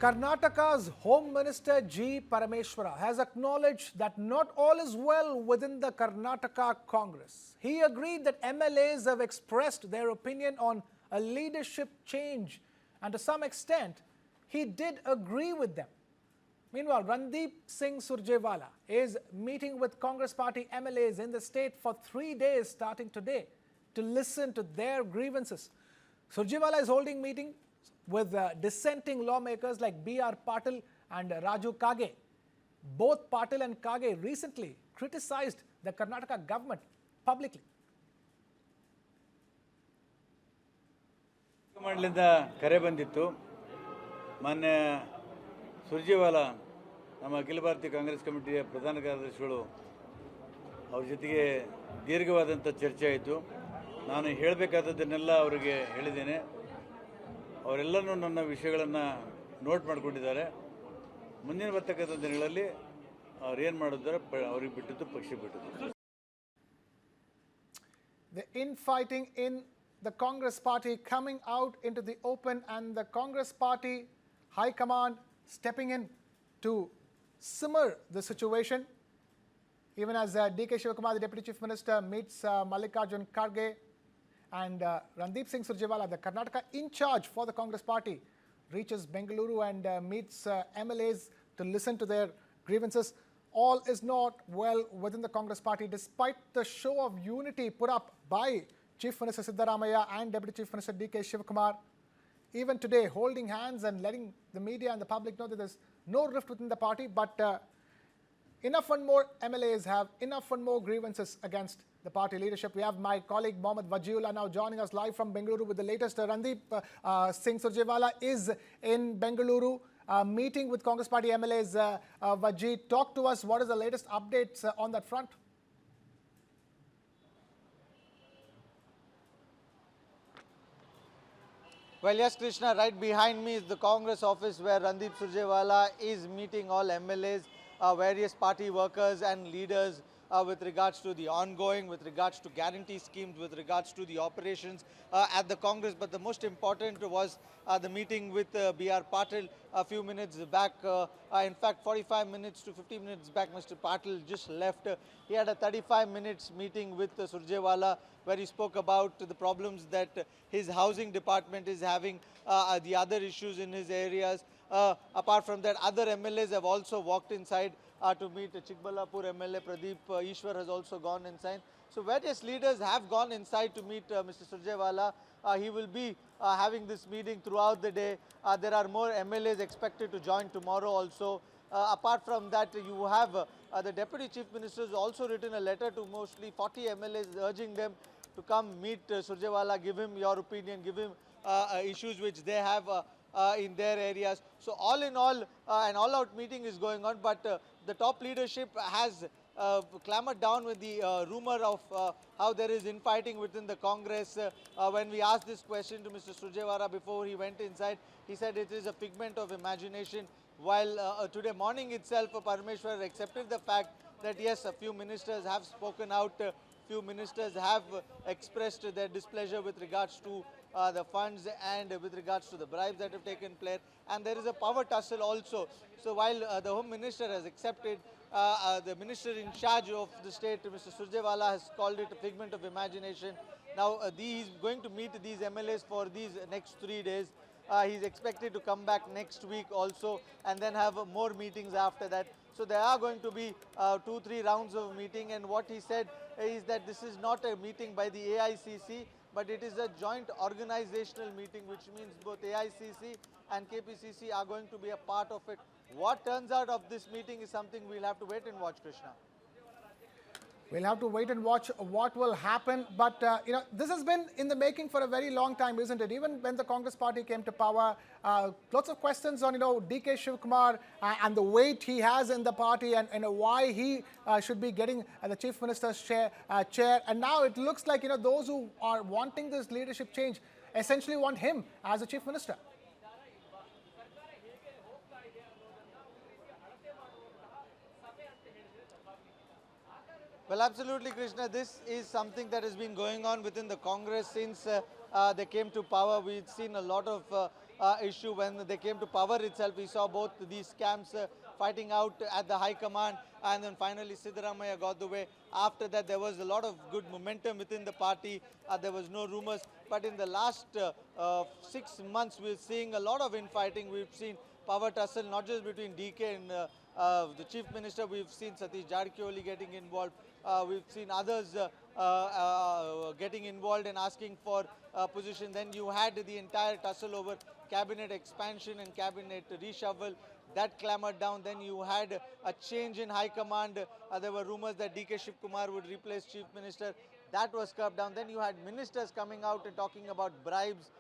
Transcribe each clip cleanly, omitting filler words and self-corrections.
Karnataka's Home Minister G. Parameshwara has acknowledged that not all is well within the Karnataka Congress. He agreed that MLAs have expressed their opinion on a leadership change, and to some extent, he did agree with them. Meanwhile, Randeep Singh Surjewala is meeting with Congress party MLAs in the state for 3 days starting today to listen to their grievances. Surjewala is holding meetings with dissenting lawmakers like B.R. Patil and Raju Kage. Both Patil and Kage recently criticized the Karnataka government publicly. ಮಂಡಳಿಂದ ಕರೆ ಬಂದಿತ್ತು. ಮಾನ್ಯ ಸುರ್ಜೇವಾಲ ನಮ್ಮ ಅಖಿಲ ಭಾರತೀಯ ಕಾಂಗ್ರೆಸ್ ಕಮಿಟಿಯ ಪ್ರಧಾನ ಕಾರ್ಯದರ್ಶಿಗಳು ಅವರ ಜೊತೆಗೆ ದೀರ್ಘವಾದಂಥ ಚರ್ಚೆ ಆಯಿತು. ನಾನು ಹೇಳಬೇಕಾದದ್ದನ್ನೆಲ್ಲ ಅವರಿಗೆ ಹೇಳಿದ್ದೇನೆ. ಅವರೆಲ್ಲನೂ ನನ್ನ ವಿಷಯಗಳನ್ನು ನೋಟ್ ಮಾಡಿಕೊಂಡಿದ್ದಾರೆ. ಮುಂದಿನ ಬರ್ತಕ್ಕಂಥ ದಿನಗಳಲ್ಲಿ ಅವ್ರು ಏನು ಮಾಡಿದ್ದಾರೆ ಅವ್ರಿಗೆ ಬಿಟ್ಟಿದ್ದು ಪಕ್ಷ ಬಿಟ್ಟಿದ್ದು. The infighting in the Congress party coming out into the open, and the Congress party high command stepping in to simmer the situation. Even as D.K. Shivakumar, the Deputy Chief Minister, meets Mallikarjun Kharge, and Randeep Singh Surjewala, the Karnataka in charge for the Congress party, reaches Bengaluru and meets MLAs to listen to their grievances. All is not well within the Congress party despite the show of unity put up by Chief Minister Siddaramaiah and Deputy Chief Minister D.K. Shivakumar. Even today, holding hands and letting the media and the public know that there's no rift within the party, but enough and more MLAs have enough and more grievances against the party leadership. We have my colleague Mohammad Wajiullah now joining us live from Bengaluru with the latest. Randeep Singh Surjewala is in Bengaluru meeting with Congress party MLAs. Waji, talk to us. What is the latest updates on that front? Well, yes, Krishna, right behind me is the Congress office where Randeep Surjewala is meeting all MLAs, various party workers and leaders with regards to the ongoing, with regards to guarantee schemes, with regards to the operations at the Congress. But the most important was the meeting with B.R. Patil a few minutes back. In fact, 45 minutes to 50 minutes back, Mr. Patil just left. He had a 35 minutes meeting with Surjewala where he spoke about the problems that his housing department is having, the other issues in his areas. Apart from that, other MLAs have also walked inside to meet. Chikballapur MLA Pradeep Ishwar has also gone inside. So various leaders have gone inside to meet Mr. Surjewala. He will be having this meeting throughout the day. There are more MLAs expected to join tomorrow also. Apart from that, you have the Deputy Chief Minister has also written a letter to mostly 40 MLAs urging them to come meet Surjewala, give him your opinion, give him issues which they have in their areas. So all in all, an all-out meeting is going on, but the top leadership has clamored down with the rumor of how there is infighting within the Congress. When we asked this question to Mr. Surjewala before he went inside, he said it is a figment of imagination. While today morning itself, Parameshwar accepted the fact that yes, a few ministers have spoken out, few ministers have expressed their displeasure with regards to the funds and with regards to the bribes that have taken place, and there is a power tussle also. So while the Home Minister has accepted, the Minister in charge of the state, Mr. Surjewala, has called it a figment of imagination. Now he's going to meet these MLAs for these next 3 days. He's expected to come back next week also and then have more meetings after that. So there are going to be 2-3 rounds of meeting, and what he said is that this is not a meeting by the AICC, but it is a joint organizational meeting, which means both AICC and KPCC are going to be a part of it. What turns out of this meeting is something we'll have to wait and watch, Krishna. We'll have to wait and watch what will happen. But, this has been in the making for a very long time, isn't it? Even when the Congress party came to power, lots of questions on, D.K. Shivakumar and the weight he has in the party and why he should be getting the Chief Minister's chair. And now it looks like, those who are wanting this leadership change essentially want him as a Chief Minister. Well, absolutely, Krishna. This is something that has been going on within the Congress since they came to power. We've seen a lot of issue when they came to power itself. We saw both these camps fighting out at the high command, and then finally Siddaramaiah got the way. After that, there was a lot of good momentum within the party. There was no rumors. But in the last 6 months, we're seeing a lot of infighting. We've seen power tussle, not just between DK and the Chief Minister. We've seen Satish Jarkioli getting involved. We've seen others getting involved and asking for position. Then you had the entire tussle over cabinet expansion and cabinet reshuffle. That clambered down. Then you had a change in high command. There were rumors that DK Shivkumar would replace Chief Minister. That was curbed down. Then you had ministers coming out and talking about bribes.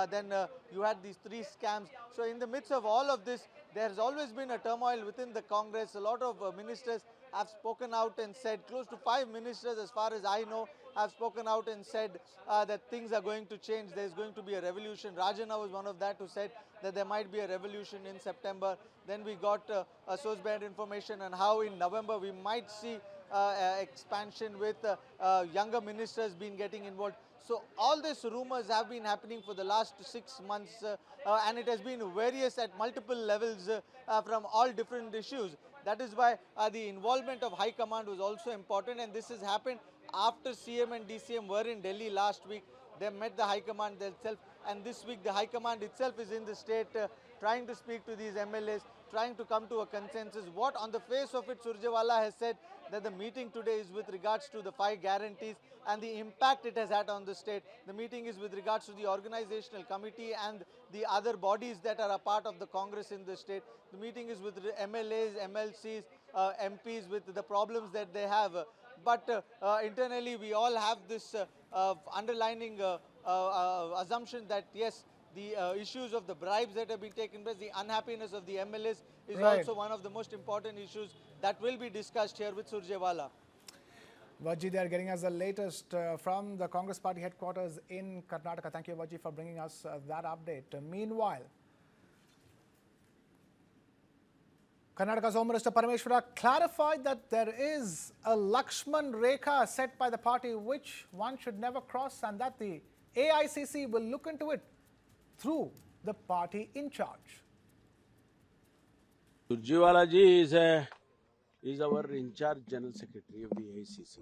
Then you had these 3 scams. So in the midst of all of this, there has always been a turmoil within the Congress. A lot of ministers have spoken out and said, close to 5 ministers as far as I know, have spoken out and said that things are going to change. There's going to be a revolution. Rajana was one of that who said that there might be a revolution in September. Then we got source bearer information on how in November we might see expansion with younger ministers being getting involved. So all these rumors have been happening for the last 6 months and it has been various at multiple levels from all different issues. That is why the involvement of High Command was also important, and this has happened after CM and DCM were in Delhi last week. They met the High Command themselves, and this week the High Command itself is in the state trying to speak to these MLAs, trying to come to a consensus. What on the face of it, Surjewala has said that the meeting today is with regards to the 5 guarantees and the impact it has had on the state. The meeting is with regards to the organizational committee and the other bodies that are a part of the Congress in the state. The meeting is with MLAs, MLCs, MPs with the problems that they have. But internally, we all have this underlining assumption that yes, the issues of the bribes that have been taken place, the unhappiness of the MLAs is Right. also one of the most important issues that will be discussed here with Surjewala. Vajji, they are getting us the latest from the Congress Party headquarters in Karnataka. Thank you, Vajji, for bringing us that update. Meanwhile, Karnataka's Home Minister Parameshwara clarified that there is a Lakshman Rekha set by the party which one should never cross, and that the AICC will look into it through the party in charge. Surjewala ji is our in-charge General Secretary of the AICC.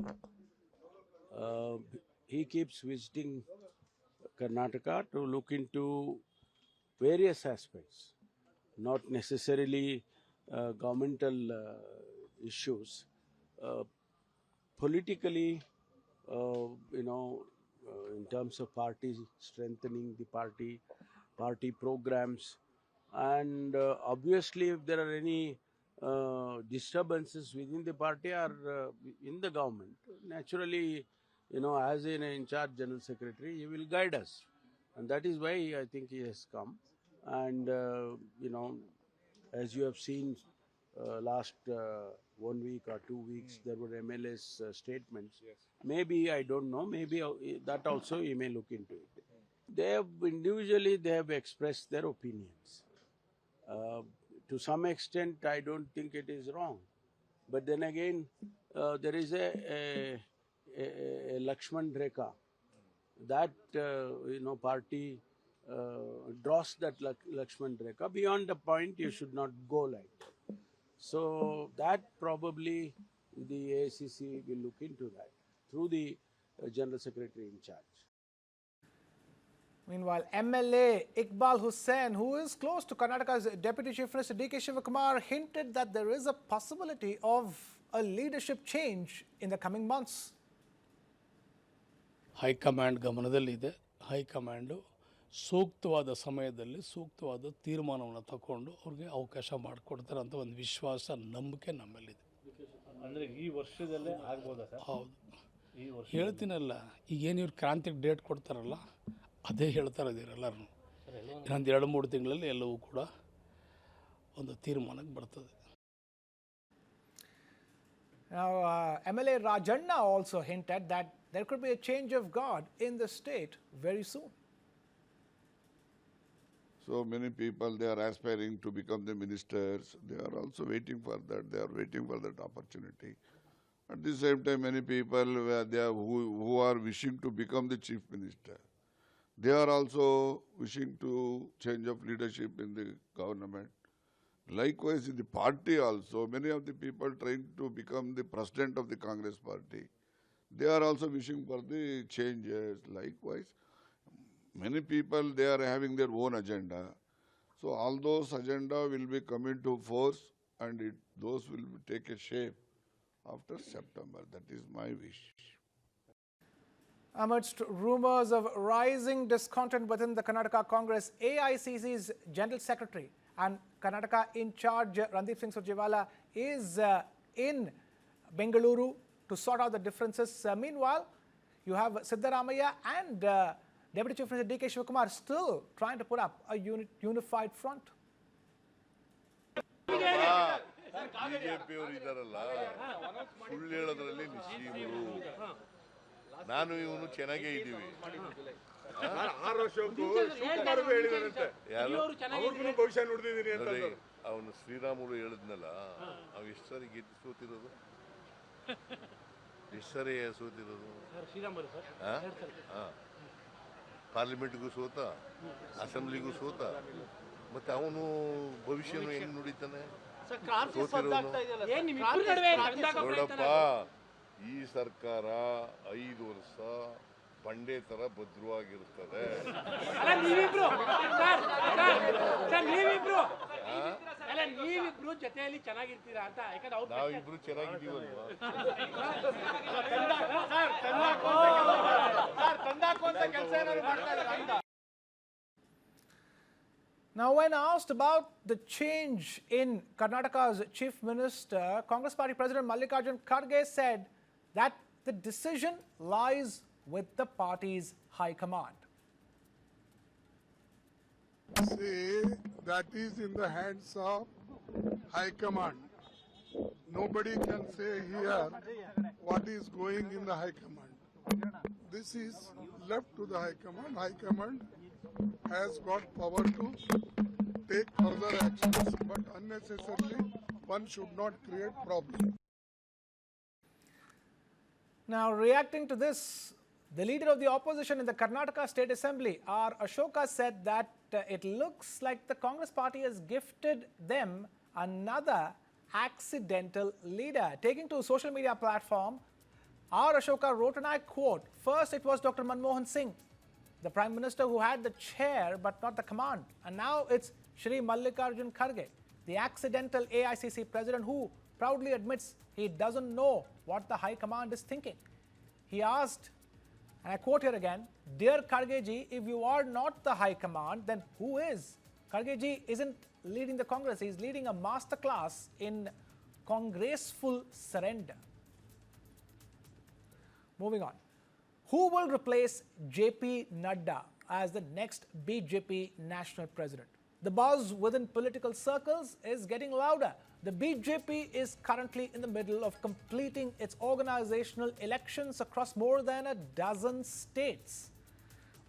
He keeps visiting Karnataka to look into various aspects, not necessarily governmental issues. Politically, in terms of party strengthening the party programs, and obviously if there are any disturbances within the party or in the government, naturally, as an in-charge General Secretary, he will guide us. And that is why I think he has come. And, as you have seen last 1 week or 2 weeks, there were MLA's statements. Yes. Maybe, I don't know, maybe that also he may look into it. They have expressed their opinions. To some extent, I don't think it is wrong. But then again, there is a Lakshman Rekha. That, party draws that Lakshman Rekha. Beyond the point, you should not go like that. So that probably the AICC will look into that through the General Secretary in charge. Meanwhile, MLA Iqbal Hussain, who is close to Karnataka's Deputy Chief Minister DK Shivakumar, hinted that there is a possibility of a leadership change in the coming months. High command ಗಮನದಲ್ಲಿದೆ. High command ಸೂಕ್ತವಾದ ಸಮಯದಲ್ಲಿ ಸೂಕ್ತವಾದ ತೀರ್ಮಾನವನ್ನು ತಗೊಂಡು ಅವ್ರಿಗೆ ಅವಕಾಶ ಮಾಡಿಕೊಡ್ತಾರೆ ಅಂತ ಒಂದು ವಿಶ್ವಾಸ, ನಂಬಿಕೆ ನಮ್ಮಲ್ಲಿದೆ. ಅಂದರೆ ಈ ವರ್ಷದಲ್ಲೇ ಆಗ್ಬೋದಾ ಸರ್? ಹೌದು, ಹೇಳ್ತೀನಲ್ಲ, ಈಗೇನು ಇವ್ರು ಕ್ರಾಂತಿಗೆ ಡೇಟ್ ಕೊಡ್ತಾರಲ್ಲ, ಅದೇ ಹೇಳ್ತಾ ಇದ್ದೀರಿ ಎಲ್ಲರೂ. ಇನ್ನೊಂದು 2-3 ತಿಂಗಳಲ್ಲಿ ಎಲ್ಲವೂ ಕೂಡ ಒಂದು ತೀರ್ಮಾನಕ್ಕೆ ಬರ್ತದೆ. Now, MLA Rajanna also hinted that there could be a change of guard in the state very soon. So many people, they are aspiring to become the ministers. They are also waiting for that. They are waiting for that opportunity. At the same time, many people who are wishing to become the chief minister. They are also wishing to change of leadership in the government. Likewise, in the party also, many of the people trying to become the president of the Congress party, they are also wishing for the changes. Likewise, many people, they are having their own agenda. So all those agenda will be coming to force, and those will take a shape after September. That is my wish. Amidst rumors of rising discontent within the Karnataka Congress, AICC's General Secretary and Karnataka in charge Randeep Singh Surjewala is in Bengaluru to sort out the differences. Meanwhile, you have Siddaramaiah and Deputy Chief Minister D.K. Shivakumar still trying to put up a unified front. ಬಿಜೆಪಿಯವರು ಇದಾರಲ್ಲ ಸುಳ್ಳು ಹೇಳೋದ್ರಲ್ಲಿ ನಿಶ್ಚೀಮರು ನಾನು ಇವನು ಚೆನ್ನಾಗೇ ಇದ್ದೀವಿ ಅವನು ಶ್ರೀರಾಮುಲು ಹೇಳಿದ್ನಲ್ಲ ಅವ್ ಎಷ್ಟು ಸರಿ ಗೆದ್ದು ಸೋತಿರೋದು ಎಷ್ಟು ಸರಿ ಸೋತಿರೋದು ಪಾರ್ಲಿಮೆಂಟ್ಗೂ ಸೋತ ಅಸೆಂಬ್ಲಿಗೂ ಸೋತ ಮತ್ತೆ ಅವನು ಭವಿಷ್ಯನು ಹೆಂಗ್ ನುಡಿತಾನೆ ನೋಡಪ್ಪ ಈ ಸರ್ಕಾರ 5 ವರ್ಷ ಬಂಡೆ ತರ ಭದ್ರವಾಗಿರುತ್ತದೆ ನಾವಿಬ್ರು ಚೆನ್ನಾಗಿದ್ದೀವಲ್ವಾ Now, when asked about the change in Karnataka's Chief Minister, Congress Party President Mallikarjun Kharge said that the decision lies with the party's high command. Say that is in the hands of high command. Nobody can say here what is going in the high command. This is left to the high command. High command has got power to take further actions, but unnecessarily one should not create problems. Now, reacting to this, the leader of the opposition in the Karnataka State Assembly, R. Ashoka, said that it looks like the Congress party has gifted them another accidental leader. Taking to a social media platform, R. Ashoka wrote, and I quote, "First it was Dr. Manmohan Singh, the Prime Minister who had the chair but not the command. And now it's Shri Mallikarjun Kharge, the accidental AICC President who proudly admits he doesn't know what the High Command is thinking." He asked, and I quote here again, "Dear Kharge ji, if you are not the High Command, then who is?" Kharge ji isn't leading the Congress, he's leading a masterclass in congressful surrender. Moving on. Who will replace JP Nadda as the next BJP national president? The buzz within political circles is getting louder. The BJP is currently in the middle of completing its organizational elections across more than a dozen states.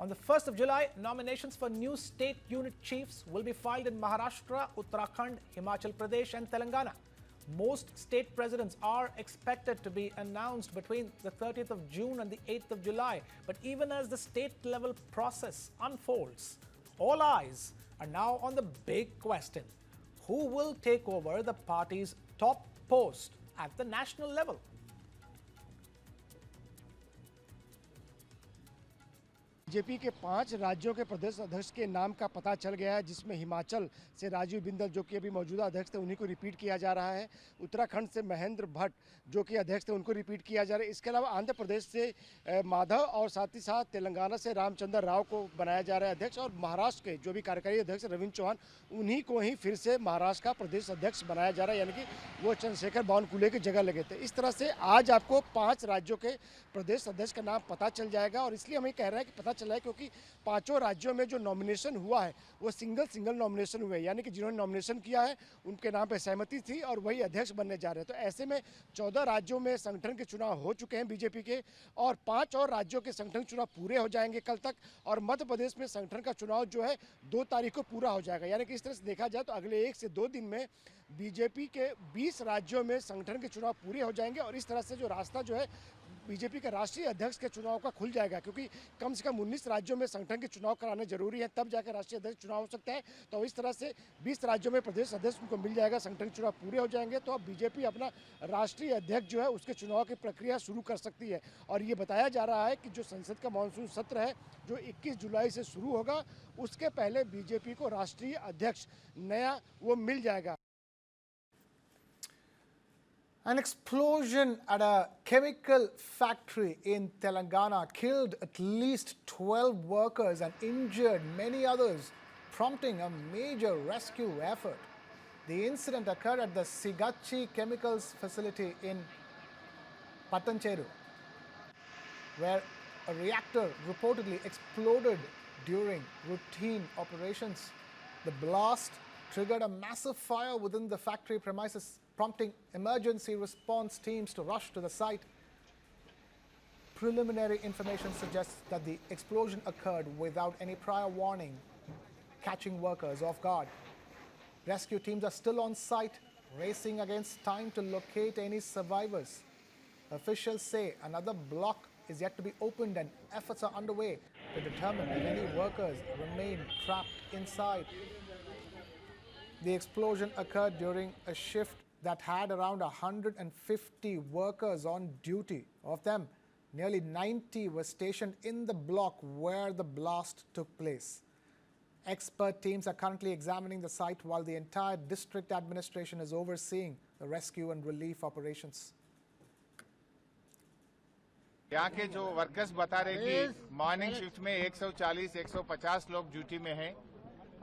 On the 1st of July, nominations for new state unit chiefs will be filed in Maharashtra, Uttarakhand, Himachal Pradesh and Telangana. Most state presidents are expected to be announced between the 30th of June and the 8th of July. But even as the state-level process unfolds, all eyes are now on the big question: who will take over the party's top post at the national level? BJP के 5 राज्यों के प्रदेश अध्यक्ष के नाम का पता चल गया है, जिसमें हिमाचल से राजीव बिंदल जो कि अभी मौजूदा अध्यक्ष थे उन्हीं को रिपीट किया जा रहा है। उत्तराखंड से महेंद्र भट्ट जो कि अध्यक्ष थे उनको रिपीट किया जा रहा है। इसके अलावा आंध्र प्रदेश से माधव और साथ ही साथ तेलंगाना से रामचंद्र राव को बनाया जा रहा है अध्यक्ष, और महाराष्ट्र के जो भी कार्यकारी अध्यक्ष रविंद्र चौहान उन्हीं को ही फिर से महाराष्ट्र का प्रदेश अध्यक्ष बनाया जा रहा है, यानी कि वो चंद्रशेखर बावनकुले की जगह लगे थे। इस तरह से आज आपको 5 राज्यों के प्रदेश अध्यक्ष का नाम पता चल जाएगा, और इसलिए हमें कह रहे हैं कि पता चला है क्योंकि 5 राज्यों में जो नॉमिनेशन हुआ है वो सिंगल नॉमिनेशन हुए, यानी कि जिन्होंने नॉमिनेशन किया है उनके नाम पे सहमति थी और वही अध्यक्ष बनने जा रहे हैं। तो ऐसे में 14 राज्यों में संगठन के चुनाव हो चुके हैं बीजेपी के, और 5 और राज्यों के संगठन चुनाव पूरे हो जाएंगे कल तक, और मध्य प्रदेश में संगठन का चुनाव जो है 2 तारीख को पूरा हो जाएगा। यानी कि इस तरह से देखा जाए तो अगले 1 से 2 दिन में बीजेपी के 20 राज्यों में संगठन के चुनाव पूरे हो जाएंगे, और इस तरह से जो रास्ता जो है बीजेपी के राष्ट्रीय अध्यक्ष के चुनाव का खुल जाएगा, क्योंकि कम से कम 19 राज्यों में संगठन के चुनाव कराने जरूरी है, तब जाकर राष्ट्रीय अध्यक्ष चुनाव हो सकता है। तो इस तरह से 20 राज्यों में प्रदेश अध्यक्ष उनको मिल जाएगा, संगठन चुनाव पूरे हो जाएंगे, तो अब बीजेपी अपना राष्ट्रीय अध्यक्ष जो है उसके चुनाव की प्रक्रिया शुरू कर सकती है। और ये बताया जा रहा है कि जो संसद का मानसून सत्र है जो 21 जुलाई से शुरू होगा, उसके पहले बीजेपी को राष्ट्रीय अध्यक्ष नया वो मिल जाएगा। An explosion at a chemical factory in Telangana killed at least 12 workers and injured many others, prompting a major rescue effort. The incident occurred at the Sigachi Chemicals facility in Patancheru, where a reactor reportedly exploded during routine operations. The blast triggered a massive fire within the factory premises, prompting emergency response teams to rush to the site. Preliminary information suggests that the explosion occurred without any prior warning, catching workers off guard. Rescue teams are still on site, racing against time to locate any survivors. Officials say another block is yet to be opened and efforts are underway to determine if any workers remain trapped inside. The explosion occurred during a shift that had around 150 workers on duty. Of them, nearly 90 were stationed in the block where the blast took place. Expert teams are currently examining the site while the entire district administration is overseeing the rescue and relief operations. यहाँ के जो workers बता रहे कि morning shift में 140-150 लोग duty में हैं।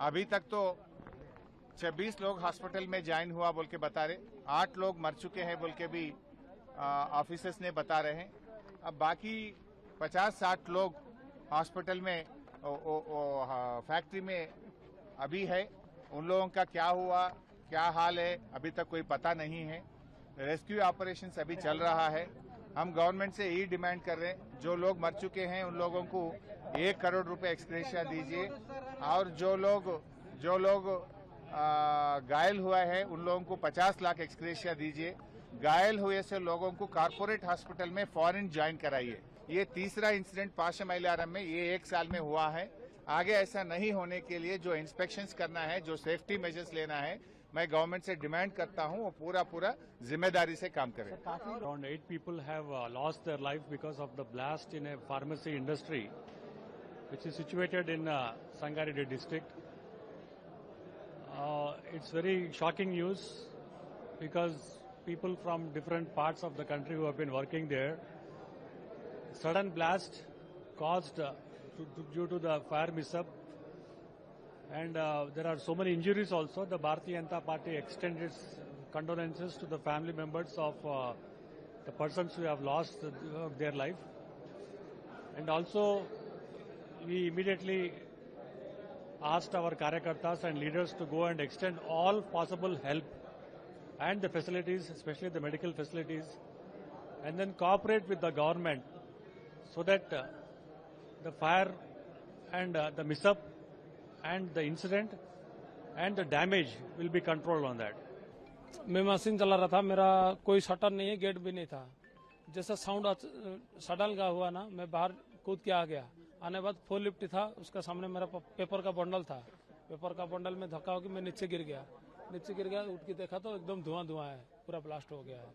अभी तक तो 26 लोग हॉस्पिटल में ज्वाइन हुआ बोल के बता रहे, 8 लोग मर चुके हैं बोल के भी ऑफिसर्स ने बता रहे हैं। अब बाकी 50-60 लोग हॉस्पिटल में फैक्ट्री में अभी है। उन लोगों का क्या हुआ, क्या हाल है, अभी तक कोई पता नहीं है। रेस्क्यू ऑपरेशंस अभी चल रहा है। हम गवर्नमेंट से यही डिमांड कर रहे हैं, जो लोग मर चुके हैं उन लोगों को 1 करोड़ रुपए एक्सग्रेशिया दीजिए, और जो लोग घायल हुआ है उन लोगों को 50 लाख एक्सग्रेशिया दीजिए। घायल हुए से लोगों को कॉर्पोरेट हॉस्पिटल में फॉरेन ज्वाइन कराइए। ये तीसरा इंसिडेंट पाशमैलारम में ये 1 साल में हुआ है। आगे ऐसा नहीं होने के लिए जो इंस्पेक्शंस करना है, जो सेफ्टी मेजर्स लेना है, मैं गवर्नमेंट से डिमांड करता हूं वो पूरा जिम्मेदारी से काम करें। Around 8 people have lost their life because of the blast in a pharmacy industry, which is situated in Sangareddy district. It's very shocking news because people from different parts of the country who have been working there, sudden blast caused due to the fire mishap, and there are so many injuries also. The Bharatiya Janata Party extends its condolences to the family members of the persons who have lost their life, and also we immediately asked our Karyakartas and leaders to go and extend all possible help and the facilities, especially the medical facilities, and then cooperate with the government so that the fire and the mishap and the incident and the damage will be controlled on that. मैं machine चला रहा था, मेरा कोई shutter नहीं है, gate भी नहीं था। जैसा साउंड सडन का हुआ ना, मैं बाहर कूद के आ गया। आने बाद 4 लिफ्ट था, उसका सामने मेरा पेपर का बंडल था। पेपर का बंडल में धक्का होकर मैं नीचे गिर गया। उठ के देखा तो एकदम धुआं है, पूरा ब्लास्ट हो गया है।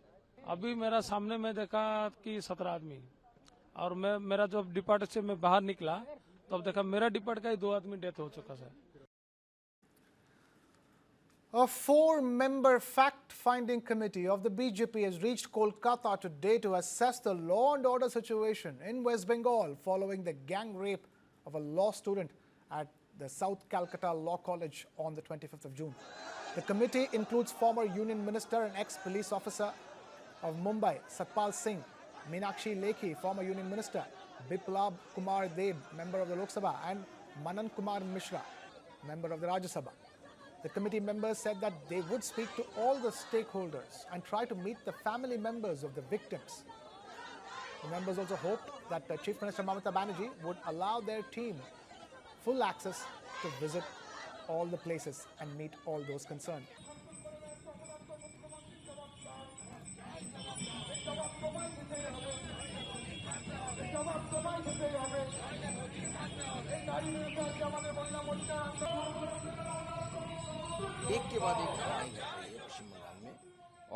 अभी मेरा सामने में देखा कि 17 आदमी, और मेरा जो डिपार्टमेंट से मैं बाहर निकला तो अब देखा मेरा डिपार्ट का ही 2 आदमी डेथ हो चुका है। A 4-member fact-finding committee of the BJP has reached Kolkata today to assess the law and order situation in West Bengal following the gang rape of a law student at the South Calcutta Law College on the 25th of June. The committee includes former Union Minister and ex-police officer of Mumbai, Satpal Singh, Meenakshi Lekhi, former Union Minister, Biplab Kumar Deb, member of the Lok Sabha, and Manan Kumar Mishra, member of the Rajya Sabha. The committee members said that they would speak to all the stakeholders and try to meet the family members of the victims. The members also hoped that Chief Minister Mamata Banerjee would allow their team full access to visit all the places and meet all those concerned. एक के बाद एक घटनाएं घट रही है पश्चिम बंगाल में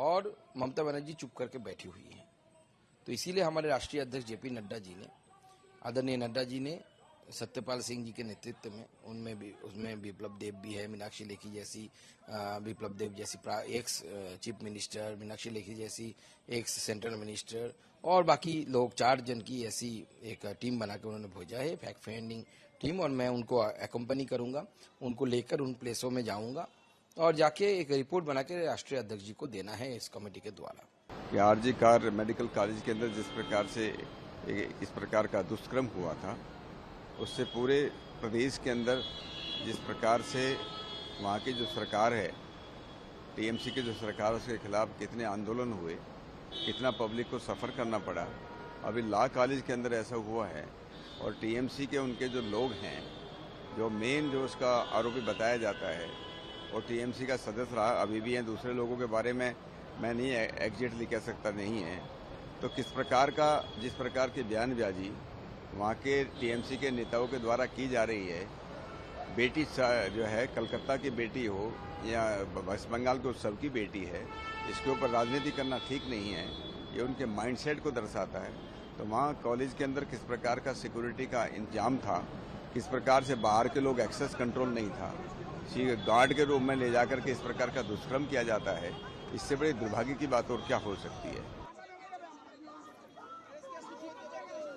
और ममता बनर्जी चुप करके बैठी हुई है। तो इसीलिए हमारे राष्ट्रीय अध्यक्ष जेपी नड्डा जी ने, आदरणीय नड्डा जी ने सत्यपाल सिंह जी के नेतृत्व में उसमें विप्लव देव भी है, मीनाक्षी लेखी जैसी विप्लव देव जैसी ex chief minister, Meenakshi Lekhi जैसी एक्स सेंट्रल मिनिस्टर और बाकी लोग 4 जन की ऐसी एक टीम बना के उन्होंने भेजा है, फैक्ट फाइंडिंग टीम। और मैं उनको एकम्पनी करूंगा, उनको लेकर उन प्लेसों में जाऊंगा और जाके एक रिपोर्ट बना के राष्ट्रीय अध्यक्ष जी को देना है इस कमेटी के द्वारा। कि आरजी कार मेडिकल कॉलेज के अंदर जिस प्रकार से इस प्रकार का दुष्कर्म हुआ था, उससे पूरे प्रदेश के अंदर जिस प्रकार से वहाँ की जो सरकार है, टीएमसी की जो सरकार, उसके खिलाफ कितने आंदोलन हुए, कितना पब्लिक को सफ़र करना पड़ा। अभी लॉ कॉलेज के अंदर ऐसा हुआ है और टीएमसी के उनके जो लोग हैं, जो मेन जो उसका आरोपी बताया जाता है और टीएमसी का सदस्य रहा, अभी भी हैं, दूसरे लोगों के बारे में मैं नहीं एग्जैक्टली कह सकता नहीं है। तो किस प्रकार का, जिस प्रकार की बयानबाजी वहाँ के टीएमसी के नेताओं के द्वारा की जा रही है, बेटी जो है कलकत्ता की बेटी हो या वेस्ट बंगाल के उत्सव की बेटी है, इसके ऊपर राजनीति करना ठीक नहीं है। ये उनके माइंडसेट को दर्शाता है। तो वहाँ कॉलेज के अंदर किस प्रकार का सिक्योरिटी का इंतजाम था, किस प्रकार से बाहर के लोग एक्सेस कंट्रोल नहीं था, गार्ड के रूप में ले जाकर के इस प्रकार का दुष्कर्म किया जाता है, इससे बड़ी दुर्भाग्य की बात और क्या हो सकती है।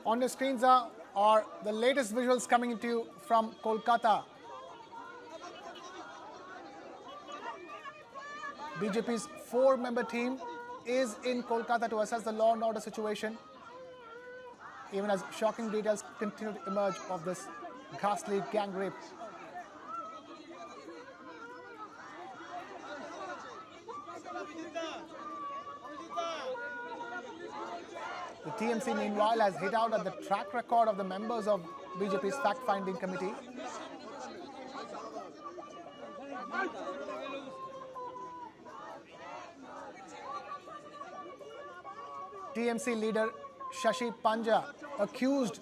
On your screens are the latest visuals coming to you from Kolkata. BJP's 4-member team is in Kolkata to assess the law and order situation, even as shocking details continue to emerge of this ghastly gang rape. The TMC, meanwhile, has hit out at the track record of the members of BJP's fact-finding committee. TMC leader Shashi Panja accused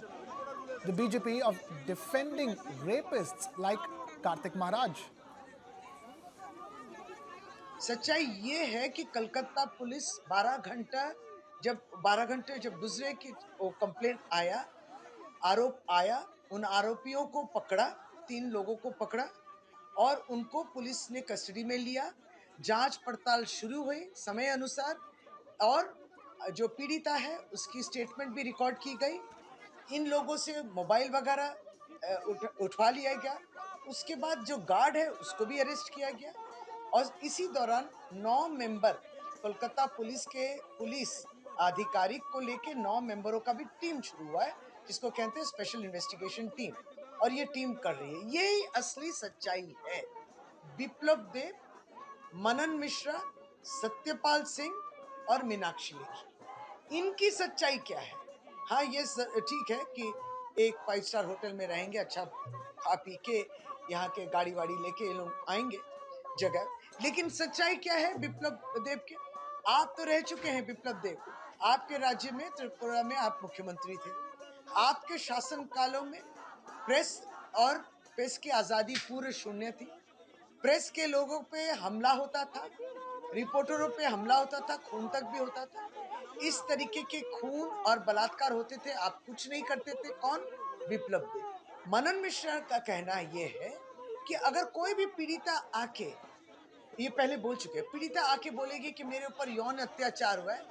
the BJP of defending rapists like Kartik Maharaj. सच्चाई ये है कि Calcutta police 12 घंटे जब गुजरे कि वो complaint आया, आरोप आया, उन आरोपियों को पकड़ा, 3 लोगों को पकड़ा और उनको पुलिस ने कस्टडी में लिया। जांच पड़ताल शुरू हुई समय अनुसार और जो पीड़िता है उसकी स्टेटमेंट भी रिकॉर्ड की गई। इन लोगों से मोबाइल वगैरह उठवा लिया गया। उसके बाद जो गार्ड है उसको भी अरेस्ट किया गया और इसी दौरान 9 मेंबर कोलकाता पुलिस के पुलिस आधिकारिक को लेके 9 मेंबरों का भी टीम शुरू हुआ है, जिसको कहते हैं स्पेशल इन्वेस्टिगेशन टीम, और ये टीम कर रही है। यही असली सच्चाई है। विप्लव देव, मनन मिश्रा, सत्यपाल सिंह और मीनाक्षी लेखी, इनकी सच्चाई क्या है? हाँ, ये ठीक है कि एक 5 स्टार होटल में रहेंगे, अच्छा खा पी के यहाँ के गाड़ी वाड़ी लेके ये लोग आएंगे जगह, लेकिन सच्चाई क्या है विप्लव देव के? आप तो रह चुके हैं विप्लव देव, आपके राज्य में त्रिपुरा में आप मुख्यमंत्री थे। आपके शासन कालों में प्रेस की आजादी पूर्ण शून्य थी। प्रेस के लोगों पे हमला होता था, रिपोर्टरों पे हमला होता था, खून तक भी होता था। इस तरीके के खून और बलात्कार होते थे, आप कुछ नहीं करते थे। कौन? विप्लव देव। मनन मिश्रा का कहना ये है कि अगर कोई भी पीड़िता आके, ये पहले बोल चुके हैं, पीड़िता आके बोलेगी कि मेरे ऊपर यौन अत्याचार हुआ है,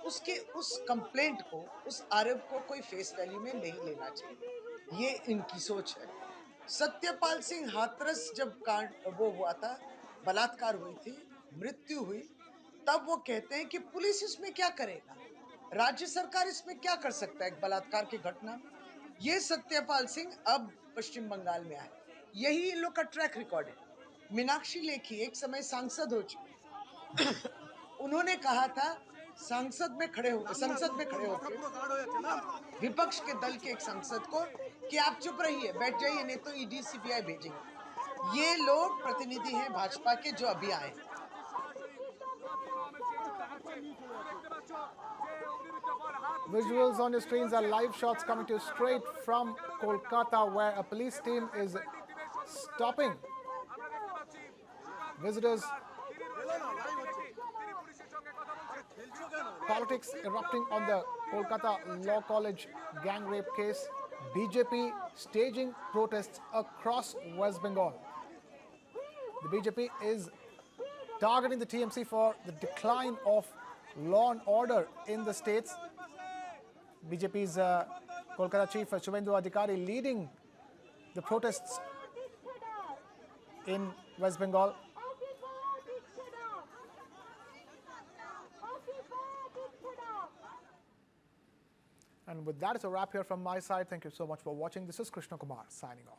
उसके उस कंप्लेंट को, उस आरोप को कोई फेस वैल्यू में नहीं लेना चाहिए। ये इनकी सोच है। सत्यपाल सिंह हाथरस जब कांड वो हुआ था, बलात्कार हुई थी, मृत्यु हुई, तब वो कहते हैं कि पुलिस इसमें क्या करेगा, राज्य सरकार इसमें क्या कर सकता है एक बलात्कार की घटना में। ये सत्यपाल सिंह अब पश्चिम बंगाल में आए, यही इन लोग का ट्रैक रिकॉर्ड है। मीनाक्षी लेखी एक समय सांसद हो चुकी, उन्होंने कहा था संसद में खड़े होकर विपक्ष के दल के एक सांसद को कि आप चुप रहिए, बैठ जाइए, नहीं तो ईडी सीबीआई भेजेंगे। ये लोग प्रतिनिधि हैं भाजपा के जो अभी आए। Visuals on your screens are live shots coming to you straight from Kolkata, where a police team is stopping visitors. Politics erupting on the Kolkata Law College gang rape case. BJP staging protests across West Bengal. The BJP is targeting the TMC for the decline of law and order in the states. BJP's Kolkata chief Shubhendu Adhikari leading the protests in West Bengal. And with that, it's a wrap here from my side. Thank you so much for watching. This is Krishna Kumar signing off.